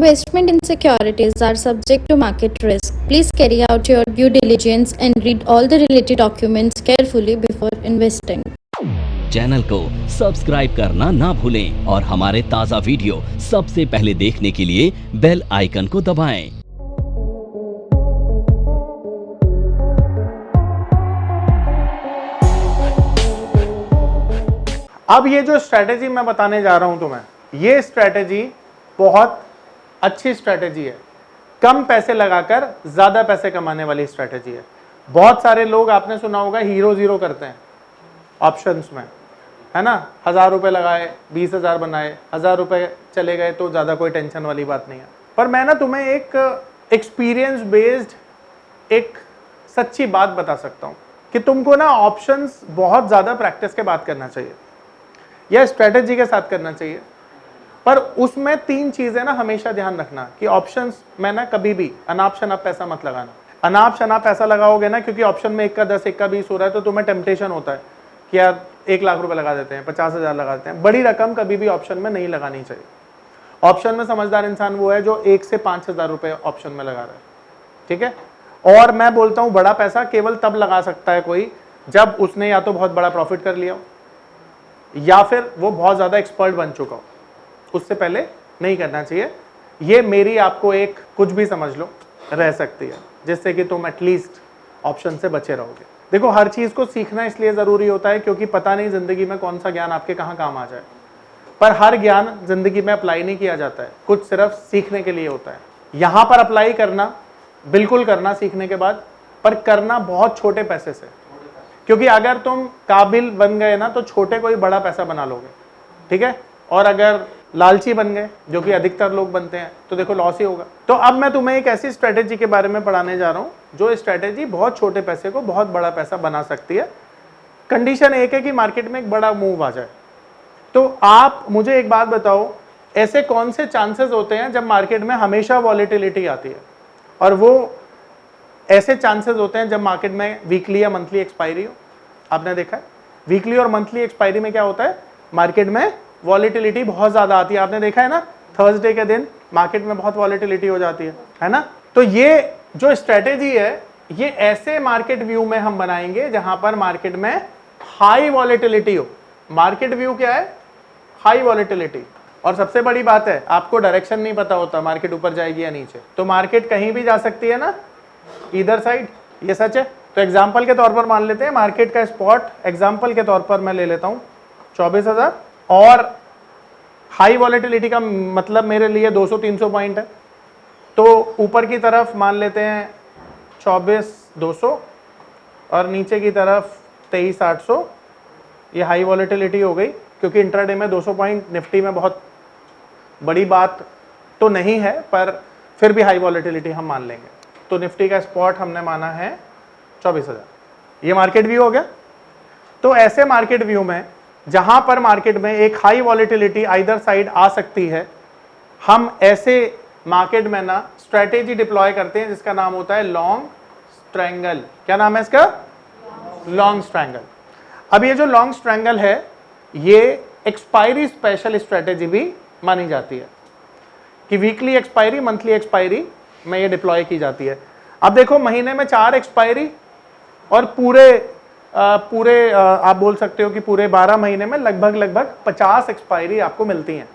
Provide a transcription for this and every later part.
Investment in securities are subject to market risk. Please carry out your due diligence and read all the related documents carefully before investing. Channel को subscribe करना ना भूलें और हमारे ताज़ा video सबसे पहले देखने के लिए बेल आइकन को दबाएं। अब ये जो स्ट्रैटेजी मैं बताने जा रहा हूं तुम्हें, ये स्ट्रैटेजी बहुत अच्छी स्ट्रैटेजी है। कम पैसे लगाकर ज्यादा पैसे कमाने वाली स्ट्रैटेजी है। बहुत सारे लोग, आपने सुना होगा, हीरो जीरो करते हैं ऑप्शंस में, है ना। 1000 रुपए लगाए, 20,000 बनाए, 1000 रुपए चले गए तो ज्यादा कोई टेंशन वाली बात नहीं है। पर मैं ना तुम्हें एक एक्सपीरियंस बेस्ड एक सच्ची बात बता सकता हूं कि तुमको ना ऑप्शंस बहुत ज्यादा प्रैक्टिस के बाद करना चाहिए या स्ट्रेटेजी के साथ करना चाहिए। पर उसमें 3 चीजें ना हमेशा ध्यान रखना कि ऑप्शंस में ना कभी भी अनाप शनाप पैसा मत लगाना। अनाप शनाप पैसा लगाओगे ना, क्योंकि ऑप्शन में 1 का 10, 1 का 20 हो रहा है, तो तुम्हें टेम्पटेशन होता है कि यार 1 लाख रुपए लगा देते हैं, 50,000 लगा देते हैं। बड़ी रकम कभी भी ऑप्शन में नहीं लगानी चाहिए। ऑप्शन में समझदार इंसान वो है जो 1 से 5,000 रुपए ऑप्शन में लगा रहा है, ठीक है। और मैं बोलता हूं बड़ा पैसा केवल तब लगा सकता है कोई जब उसने या तो बहुत बड़ा प्रॉफिट कर लिया हो या फिर वो बहुत ज्यादा एक्सपर्ट बन चुका हो। उससे पहले नहीं करना चाहिए। ये मेरी आपको एक कुछ भी समझ लो रह सकती है, जिससे कि तुम एटलीस्ट ऑप्शन से बचे रहोगे। देखो, हर चीज को सीखना इसलिए जरूरी होता है क्योंकि पता नहीं जिंदगी में कौन सा ज्ञान आपके कहाँ काम आ जाए। पर हर ज्ञान जिंदगी में अप्लाई नहीं किया जाता है, कुछ सिर्फ सीखने के लिए होता है। यहां पर अप्लाई करना, बिल्कुल करना सीखने के बाद, पर करना बहुत छोटे पैसे से, क्योंकि अगर तुम काबिल बन गए ना तो छोटे कोई बड़ा पैसा बना लोगे, ठीक है। और अगर लालची बन गए, जो कि अधिकतर लोग बनते हैं, तो देखो लॉस ही होगा। तो अब मैं तुम्हें एक ऐसी स्ट्रेटेजी के बारे में पढ़ाने जा रहा हूं जो स्ट्रेटेजी बहुत छोटे पैसे को बहुत बड़ा पैसा बना सकती है। कंडीशन एक है कि मार्केट में एक बड़ा मूव आ जाए। तो आप मुझे एक बात बताओ, ऐसे कौन से चांसेस होते हैं जब मार्केट में हमेशा वॉलेटिलिटी आती है? और वो ऐसे चांसेस होते हैं जब मार्केट में वीकली या मंथली एक्सपायरी हो। आपने देखा है वीकली और मंथली एक्सपायरी में क्या होता है, मार्केट में वॉलेटिलिटी बहुत ज्यादा आती है। आपने देखा है ना, थर्सडे के दिन मार्केट में बहुत वॉलेटिलिटी हो जाती है ना। तो ये जो स्ट्रेटेजी है, ये ऐसे मार्केट व्यू में हम बनाएंगे जहां पर मार्केट में हाई वॉलेटिलिटी हो। मार्केट व्यू क्या है? High volatility. और सबसे बड़ी बात है, आपको डायरेक्शन नहीं पता होता मार्केट ऊपर जाएगी या नीचे। तो मार्केट कहीं भी जा सकती है ना, इधर साइड, ये सच है। तो एग्जाम्पल के तौर पर मान लेते हैं मार्केट का स्पॉट, एग्जाम्पल के तौर पर मैं ले लेता हूं 24,000, और हाई वॉलेटिलिटी का मतलब मेरे लिए 200-300 पॉइंट है। तो ऊपर की तरफ मान लेते हैं 24,200 और नीचे की तरफ 23,800। ये हाई वॉलेटिलिटी हो गई, क्योंकि इंट्राडे में 200 पॉइंट निफ्टी में बहुत बड़ी बात तो नहीं है, पर फिर भी हाई वॉलेटिलिटी हम मान लेंगे। तो निफ्टी का स्पॉट हमने माना है 24,000। ये मार्केट व्यू हो गया। तो ऐसे मार्केट व्यू में जहां पर मार्केट में एक हाई वॉलेटिलिटी आइदर साइड आ सकती है, हम ऐसे मार्केट में ना स्ट्रेटेजी डिप्लॉय करते हैं जिसका नाम होता है लॉन्ग स्ट्रैंगल। क्या नाम है इसका? Long strangle. अब ये जो लॉन्ग स्ट्रैंगल है, ये एक्सपायरी स्पेशल स्ट्रेटेजी भी मानी जाती है कि वीकली एक्सपायरी, मंथली एक्सपायरी में ये डिप्लॉय की जाती है। अब देखो, महीने में 4 एक्सपायरी और पूरे आप बोल सकते हो कि पूरे 12 महीने में लगभग 50 एक्सपायरी आपको मिलती हैं।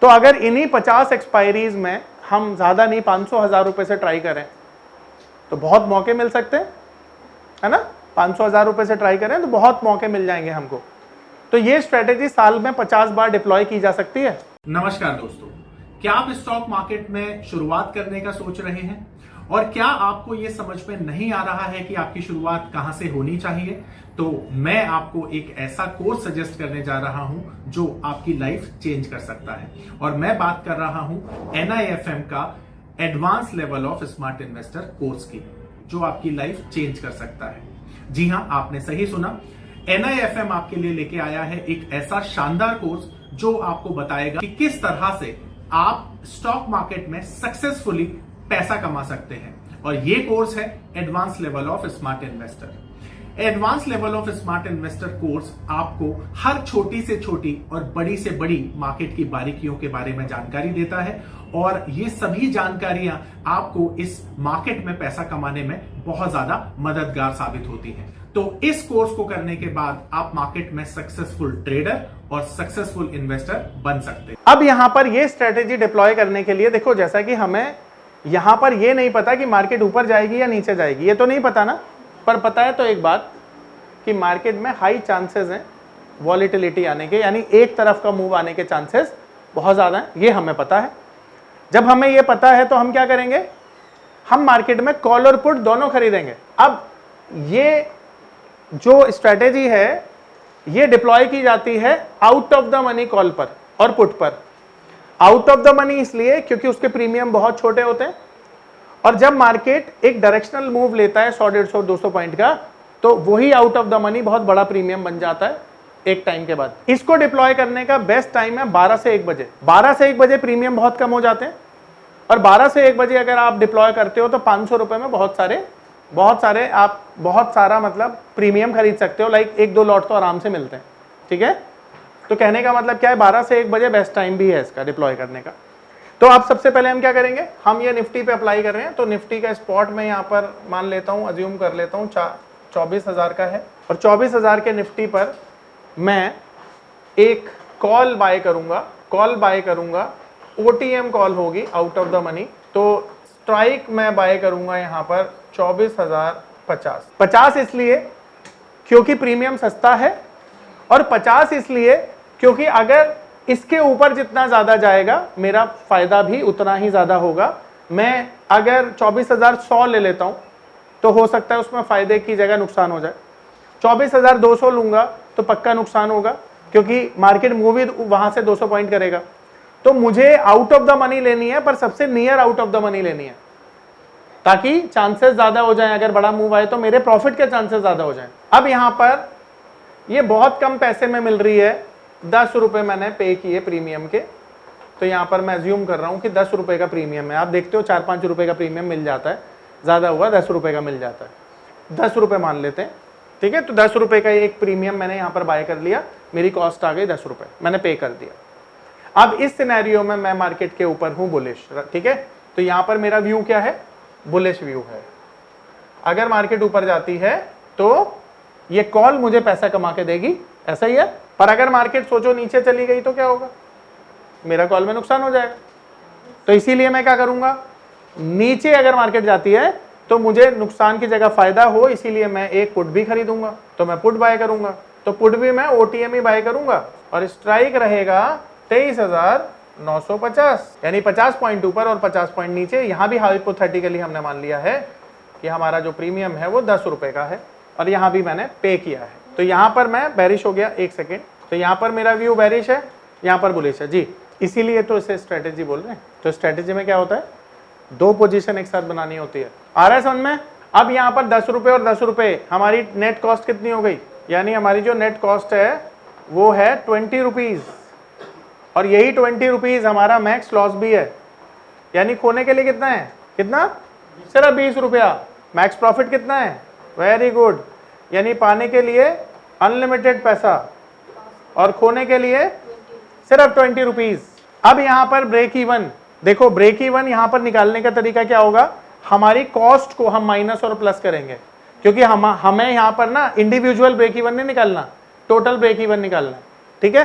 तो अगर इन्हीं 50 एक्सपायरीज में हम ज्यादा नहीं 500,000 रुपए से ट्राई करें तो बहुत मौके मिल सकते हैं, है ना। 500,000 रुपए से ट्राई करें तो बहुत मौके मिल जाएंगे हमको। तो ये स्ट्रेटेजी साल में 50 बार डिप्लॉय की जा सकती है। नमस्कार दोस्तों, क्या आप स्टॉक मार्केट में शुरुआत करने का सोच रहे हैं और क्या आपको यह समझ में नहीं आ रहा है कि आपकी शुरुआत कहां से होनी चाहिए? तो मैं आपको एक ऐसा कोर्स सजेस्ट करने जा रहा हूं जो आपकी लाइफ चेंज कर सकता है। और मैं बात कर रहा हूं NIFM का advance level of smart investor course की, जो आपकी लाइफ चेंज कर सकता है। जी हां, आपने सही सुना। NIFM आपके लिए लेके आया है एक ऐसा शानदार कोर्स जो आपको बताएगा कि किस तरह से आप स्टॉक मार्केट में सक्सेसफुली पैसा कमा सकते हैं। और ये कोर्स है advance level of smart investor. Advance level of smart investor course आपको हर छोटी से छोटी और बड़ी से बड़ी मार्केट की बारीकियों के बारे में जानकारी देता है और ये सभी जानकारियां आपको इस मार्केट में पैसा कमाने में बहुत ज्यादा मददगार साबित होती हैं। तो इस कोर्स को करने के बाद आप मार्केट में सक्सेसफुल ट्रेडर और सक्सेसफुल इन्वेस्टर बन सकते हैं। अब यहां पर ये स्ट्रेटेजी डिप्लॉय करने के लिए देखो, जैसा कि हमें यहां पर ये नहीं पता कि मार्केट ऊपर जाएगी या नीचे जाएगी, ये तो नहीं पता ना, पर पता है तो एक बात कि मार्केट में हाई चांसेस हैं वॉलेटिलिटी आने के, यानी एक तरफ का मूव आने के चांसेस बहुत ज्यादा हैं, ये हमें पता है। जब हमें ये पता है तो हम क्या करेंगे, हम मार्केट में कॉल और पुट दोनों खरीदेंगे। अब ये जो स्ट्रेटेजी है ये डिप्लॉय की जाती है out of the money call पर और पुट पर। आउट ऑफ द मनी इसलिए क्योंकि उसके प्रीमियम बहुत छोटे होते हैं, और जब मार्केट एक डायरेक्शनल मूव लेता है 100, 150, 200 पॉइंट का, तो वही आउट ऑफ द मनी बहुत बड़ा प्रीमियम बन जाता है एक टाइम के बाद। इसको डिप्लॉय करने का बेस्ट टाइम है 12 से 1 बजे। 12 से 1 बजे प्रीमियम बहुत कम हो जाते हैं, और 12 से 1 बजे अगर आप डिप्लॉय करते हो तो 500 रुपए में बहुत सारे आप बहुत सारा मतलब प्रीमियम खरीद सकते हो। लाइक 1-2 लॉट तो आराम से मिलते हैं, ठीक है। तो कहने का मतलब क्या है, 12 से 1 बजे बेस्ट टाइम भी है इसका डिप्लॉय करने का। तो आप सबसे पहले हम क्या करेंगे, हम ये निफ्टी पे अप्लाई कर रहे हैं, तो निफ्टी का स्पॉट में यहाँ पर मान लेता हूँ, अज्यूम कर लेता हूँ 24,000 का है, और 24,000 के निफ्टी पर मैं एक कॉल बाय करूंगा, OTM कॉल होगी आउट ऑफ द मनी। तो स्ट्राइक मैं बाय करूंगा यहाँ पर 24,050। 50 इसलिए क्योंकि प्रीमियम सस्ता है, और 50 इसलिए क्योंकि अगर इसके ऊपर जितना ज्यादा जाएगा मेरा फायदा भी उतना ही ज्यादा होगा। मैं अगर 24,100 ले लेता हूं तो हो सकता है उसमें फायदे की जगह नुकसान हो जाए। 24,200 लूंगा तो पक्का नुकसान होगा, क्योंकि मार्केट मूव ही वहां से 200 पॉइंट करेगा। तो मुझे आउट ऑफ द मनी लेनी है, पर सबसे near out of the money लेनी है, ताकि चांसेस ज्यादा हो जाएं। अगर बड़ा मूव आए तो मेरे प्रॉफिट के चांसेस ज्यादा हो जाएं। अब यहां पर ये बहुत कम पैसे में मिल रही है, 10 रुपए मैंने पे किए प्रीमियम के। तो यहां पर मैं अज्यूम कर रहा हूं कि 10 रुपए का प्रीमियम है। आप देखते हो 4-5 रुपए का प्रीमियम मिल जाता है, ज्यादा हुआ 10 रुपए का मिल जाता है। 10 रुपए मान लेते हैं, ठीक है। तो 10 रुपए का एक प्रीमियम मैंने यहां पर बाय कर लिया, मेरी कॉस्ट आ गई 10 रुपए, मैंने पे कर दिया। अब इस सिनेरियो में मैं मार्केट के ऊपर हूं बुलिश, ठीक है। तो यहां पर मेरा व्यू क्या है, बुलिश व्यू है। अगर मार्केट ऊपर जाती है तो ये कॉल मुझे पैसा कमा के देगी, ऐसा ही है। पर अगर मार्केट सोचो नीचे चली गई तो क्या होगा, मेरा कॉल में नुकसान हो जाएगा। तो इसीलिए मैं क्या करूंगा, नीचे अगर मार्केट जाती है तो मुझे नुकसान की जगह फायदा हो, इसीलिए मैं एक पुट भी खरीदूंगा। तो मैं पुट बाय करूंगा, तो पुट भी मैं OTM ही बाय करूंगा, और स्ट्राइक रहेगा 23,950, यानी 50 पॉइंट ऊपर और 50 पॉइंट नीचे। यहां भी हाइपोथेटिकली हमने मान लिया है कि हमारा जो प्रीमियम है वो 10 रुपए का है, और यहां भी मैंने पे किया है। तो यहां पर मैं बेरिश हो गया, 1 सेकेंड। तो यहां पर मेरा व्यू बेरिश है, यहां पर बुलिश है जी, इसीलिए तो इसे स्ट्रेटेजी बोल रहे हैं। तो स्ट्रेटेजी में क्या होता है, 2 पोजीशन एक साथ बनानी होती है। आ रहा है समझ में। अब यहां पर 10 रुपए और 10 रुपए, हमारी नेट कॉस्ट कितनी हो गई, यानी हमारी जो नेट कॉस्ट है वो है 20 रुपीज, और यही 20 रुपीज हमारा मैक्स लॉस भी है। यानी खोने के लिए कितना है, कितना, सिर्फ 20 रुपया। मैक्स प्रॉफिट कितना है, वेरी गुड, यानी पाने के लिए अनलिमिटेड पैसा और खोने के लिए सिर्फ 20 रुपीज। अब यहां पर ब्रेक इवन देखो, ब्रेक इवन यहां पर निकालने का तरीका क्या होगा, हमारी कॉस्ट को हम माइनस और प्लस करेंगे, क्योंकि हमें यहां पर ना इंडिविजुअल ब्रेक इवन नहीं निकालना, टोटल ब्रेक इवन निकालना, ठीक है।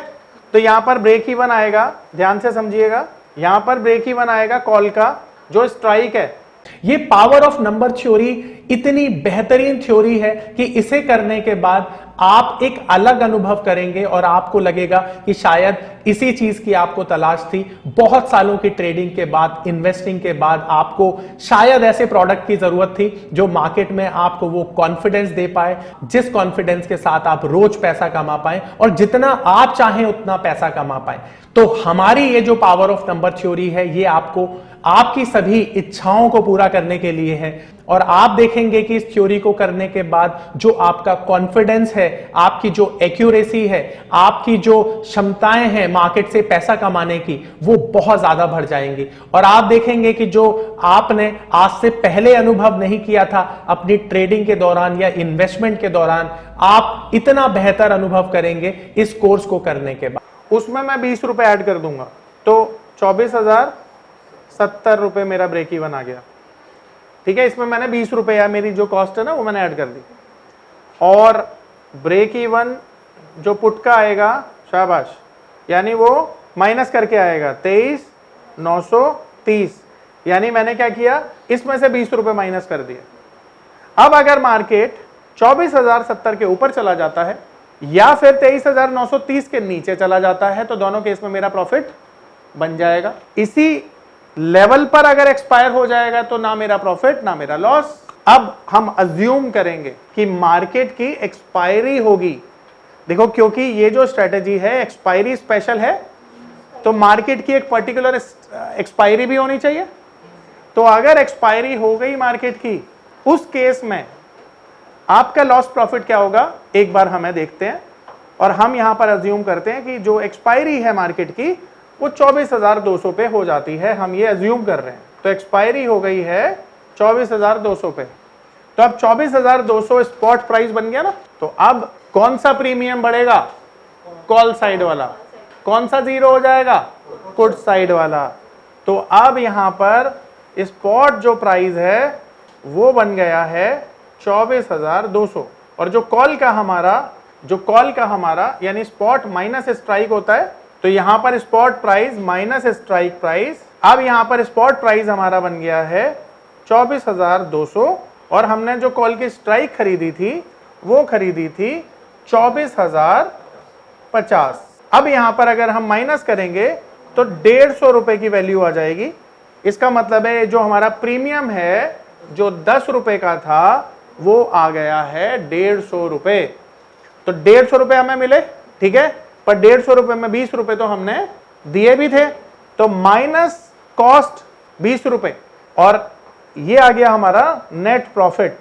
तो यहां पर ब्रेक इवन आएगा, ध्यान से समझिएगा, यहां पर ब्रेक इवन आएगा कॉल का जो स्ट्राइक है। ये पावर ऑफ नंबर थ्योरी इतनी बेहतरीन थ्योरी है कि इसे करने के बाद आप एक अलग अनुभव करेंगे और आपको लगेगा कि शायद इसी चीज की आपको तलाश थी। बहुत सालों की ट्रेडिंग के बाद, इन्वेस्टिंग के बाद आपको शायद ऐसे प्रोडक्ट की जरूरत थी जो मार्केट में आपको वो कॉन्फिडेंस दे पाए, जिस कॉन्फिडेंस के साथ आप रोज पैसा कमा पाए और जितना आप चाहें उतना पैसा कमा पाए। तो हमारी ये जो पावर ऑफ नंबर थ्योरी है, ये आपको आपकी सभी इच्छाओं को पूरा करने के लिए है। और आप देखेंगे कि इस थ्योरी को करने के बाद जो आपका कॉन्फिडेंस है है, आपकी जो एक्यूरेसी है, आपकी जो क्षमताएं हैं मार्केट से पैसा कमाने की, वो बहुत ज्यादा बढ़ जाएंगी। और आप देखेंगे कि जो आपने आज से पहले अनुभव नहीं किया था अपनी ट्रेडिंग के दौरान या इन्वेस्टमेंट के दौरान, आप इतना बेहतर अनुभव करेंगे इस कोर्स को करने के बाद। उसमें मैं 20 रुपए ऐड कर दूंगा तो 24,070 रुपए मेरा ब्रेक इवन आ गया। ठीक है, इसमें मैंने 20 रुपए या मेरी जो कॉस्ट है ना वो मैंने ऐड कर दी, और ब्रेक इवन जो पुट का आएगा, शाबाश, यानी वो माइनस करके आएगा 23,930, यानी मैंने क्या किया, इसमें से 20 रुपए माइनस कर दिए। अब अगर मार्केट 24,070 के ऊपर चला जाता है या फिर 23,930 के नीचे चला जाता है तो दोनों केस में मेरा प्रॉफिट बन जाएगा। इसी लेवल पर अगर एक्सपायर हो जाएगा तो ना मेरा प्रॉफिट ना मेरा लॉस। अब हम अज्यूम करेंगे कि मार्केट की एक्सपायरी होगी। देखो, क्योंकि ये जो स्ट्रेटेजी है एक्सपायरी स्पेशल है, तो मार्केट की एक पर्टिकुलर एक्सपायरी भी होनी चाहिए। तो अगर एक्सपायरी हो गई मार्केट की, उस केस में आपका लॉस प्रॉफिट क्या होगा, एक बार हमें देखते हैं। और हम यहां पर अज्यूम करते हैं कि जो एक्सपायरी है मार्केट की वो 24,200 पे हो जाती है, हम ये अज्यूम कर रहे हैं। तो एक्सपायरी हो गई है 24,200 पे, तो अब 24,200 स्पॉट प्राइस बन गया ना। तो अब कौन सा प्रीमियम बढ़ेगा, कॉल साइड वाला। कौन सा जीरो हो जाएगा, पुट साइड वाला। तो अब यहां पर स्पॉट जो प्राइस है वो बन गया है 24,200, और जो कॉल का हमारा यानी स्पॉट माइनस स्ट्राइक होता है, तो यहां पर spot price minus strike price. अब यहां पर स्पॉट प्राइस हमारा बन गया है 24,200, और हमने जो कॉल की स्ट्राइक खरीदी थी वो खरीदी थी 24,050। अब यहां पर अगर हम माइनस करेंगे तो 150 रुपए की वैल्यू आ जाएगी। इसका मतलब है जो हमारा प्रीमियम है जो 10 रुपए का था वो आ गया है 150 रुपए। तो 150 रुपए हमें मिले, ठीक है, पर 150 रुपए में 20 रुपए तो हमने दिए भी थे, तो माइनस कॉस्ट 20 रुपए, और ये आ गया हमारा नेट प्रॉफिट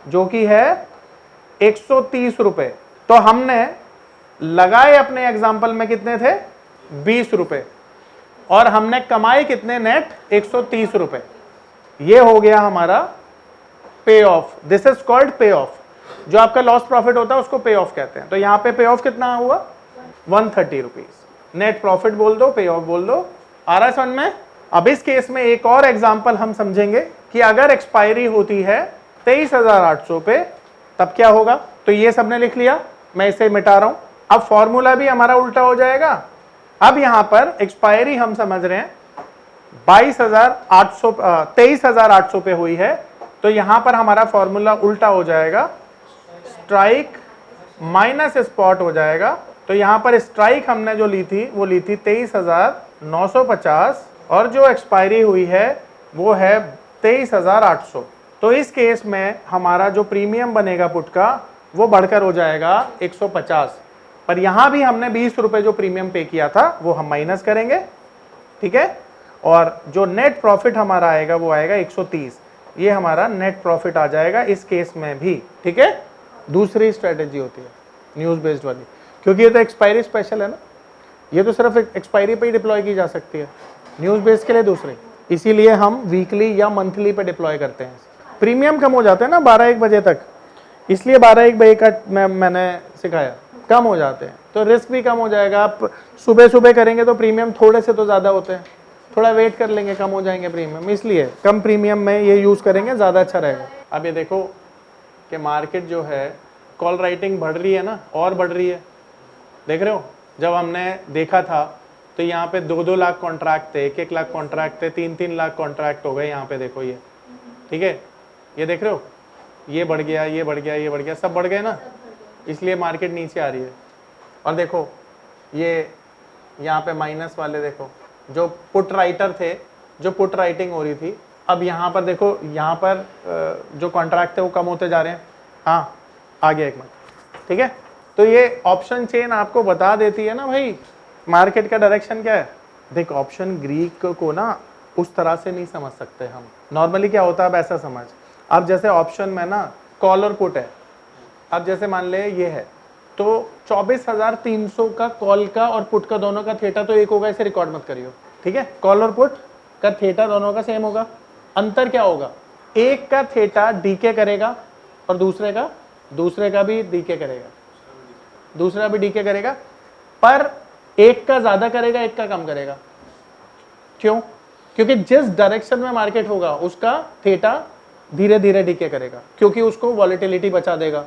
जो कि है 130 रुपए। तो हमने लगाए अपने एग्जांपल में कितने थे, 20 रुपए, और हमने कमाए कितने, नेट 130 रुपए। ये हो गया हमारा पे ऑफ। दिस इज कॉल्ड पे ऑफ। जो आपका लॉस प्रॉफिट होता है उसको पे ऑफ कहते हैं। तो यहां पे पे ऑफ कितना हुआ, 130 रुपीज। नेट प्रॉफिट बोल दो, पे ऑफ बोल दो। आ रहा है समझ में। अब इस केस में एक और एग्जांपल हम समझेंगे कि अगर एक्सपायरी होती है 23,800 पे, तब क्या होगा। तो ये सबने लिख लिया, मैं इसे मिटा रहा हूं। अब फॉर्मूला भी हमारा उल्टा हो जाएगा। अब यहां पर एक्सपायरी हम समझ रहे हैं 23,800 पे हुई है, तो यहां पर हमारा फॉर्मूला उल्टा हो जाएगा, स्ट्राइक माइनस स्पॉट हो जाएगा। तो यहां पर स्ट्राइक हमने जो ली थी वो ली थी 23,950, और जो एक्सपायरी हुई है वो है 23,800। तो इस केस में हमारा जो प्रीमियम बनेगा पुट का वो बढ़कर हो जाएगा 150, पर यहां भी हमने 20 रुपए जो प्रीमियम पे किया था वो हम माइनस करेंगे, ठीक है, और जो नेट प्रॉफिट हमारा आएगा वो आएगा 130। ये हमारा नेट प्रॉफिट आ जाएगा इस केस में भी, ठीक है। दूसरी स्ट्रेटेजी होती है न्यूज बेस्ड वाली, क्योंकि ये तो एक्सपायरी स्पेशल है ना, ये तो सिर्फ एक्सपायरी पे ही डिप्लॉय की जा सकती है। न्यूज बेस्ड के लिए दूसरी, इसीलिए हम वीकली या मंथली पे डिप्लॉय करते हैं। प्रीमियम कम हो जाते हैं ना 12-1 बजे तक, इसलिए 12-1 बजे का मैंने सिखाया, कम हो जाते हैं तो रिस्क भी कम हो जाएगा। आप सुबह सुबह करेंगे तो प्रीमियम थोड़े से तो ज़्यादा होते हैं, थोड़ा वेट कर लेंगे कम हो जाएंगे प्रीमियम, इसलिए कम प्रीमियम में ये यूज़ करेंगे, ज़्यादा अच्छा रहेगा। अब ये देखो कि मार्केट जो है कॉल राइटिंग बढ़ रही है ना, और बढ़ रही है, देख रहे हो। जब हमने देखा था तो यहाँ पे 2-2 लाख कॉन्ट्रैक्ट थे, 1-1 लाख कॉन्ट्रैक्ट थे, 3-3 लाख कॉन्ट्रैक्ट हो गए। यहाँ पे देखो ये, ठीक है, ये देख रहे हो, ये बढ़ गया, ये बढ़ गया, ये बढ़ गया, सब बढ़ गए ना, इसलिए मार्केट नीचे आ रही है। और देखो ये यहाँ पे माइनस वाले देखो, जो पुट राइटर थे, जो पुट राइटिंग हो रही थी, अब यहाँ पर देखो, यहाँ पर जो कॉन्ट्रैक्ट थे वो कम होते जा रहे हैं। हाँ, आ गया एक मिनट, ठीक है। तो ये ऑप्शन चेन आपको बता देती है ना भाई मार्केट का डायरेक्शन क्या है। देख, ऑप्शन ग्रीक को ना उस तरह से नहीं समझ सकते हम। नॉर्मली क्या होता है, अब ऐसा समझ, अब जैसे ऑप्शन में ना कॉल और पुट है, अब जैसे मान ले ये है, तो 24,300 का कॉल का और पुट का दोनों का थीटा तो एक होगा, इसे रिकॉर्ड मत करियो, ठीक है। कॉल और पुट का थीटा दोनों का सेम होगा। अंतर क्या होगा, एक का थीटा डीके करेगा और दूसरे का भी डीके करेगा, दूसरा भी डीके करेगा, पर एक का ज्यादा करेगा, एक का कम करेगा। क्यों? क्योंकि जिस डायरेक्शन में मार्केट होगा उसका थीटा धीरे धीरे डीके करेगा, क्योंकि उसको वॉलेटिलिटी बचा देगा।